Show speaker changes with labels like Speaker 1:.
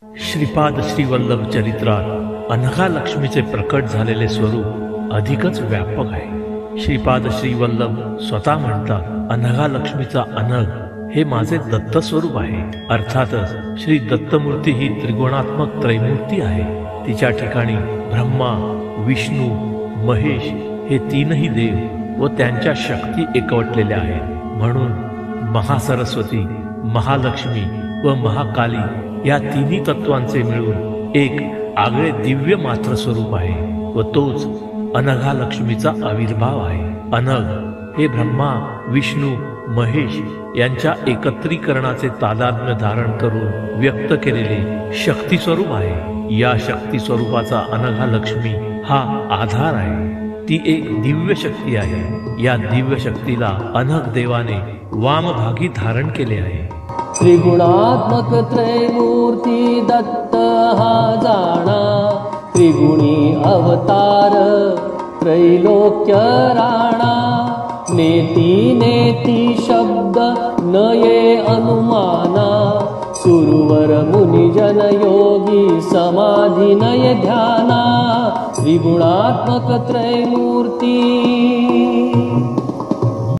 Speaker 1: श्रीपाद श्रीवल्लभ चरित्रात अनघा लक्ष्मीचे प्रकट झालेले स्वरूप अधिकच व्यापक आहे। श्रीपाद श्रीवल्लभ स्वतः म्हणतात, अनघा लक्ष्मीचा अनघ हे माझे दत्त स्वरूप आहे। अर्थातच श्री दत्तमूर्ती ही त्रिगुणात्मक त्रैमूर्ती आहे। तिच्या ठिकाणी ब्रह्मा, विष्णू, महेश हे तीनही देव व त्यांच्या शक्ती एकवटलेल्या आहेत। म्हणून महासरस्वती, महालक्ष्मी व महाकाली या तिन्ही तत्वांचे मिळून एक आगळे दिव्य मात्र स्वरूप आहे व तोच अनघा लक्ष्मीचा आविर्भाव आहे। अनघ हे ब्रह्मा, विष्णू, महेश यांच्या एकत्रीकरणाचे तादात्म्य धारण करून व्यक्त केलेले शक्ती स्वरूप आहे। या शक्ती स्वरूपाचा अनघा लक्ष्मी हा आधार आहे। ती एक दिव्य शक्ती आहे। या दिव्य शक्तीला अनघ देवाने वामभागी धारण केले आहे।
Speaker 2: त्रिगुणात्मक त्रैमूर्ती दत्त हा जाणा, त्रिगुणी अवतार त्रैलोक्य राणा। नेती नेती शब्द नये अनुमाना, सुरवर मुनिजन योगी समाधी नय ध्याना। त्रिगुणात्मक त्रैमूर्ती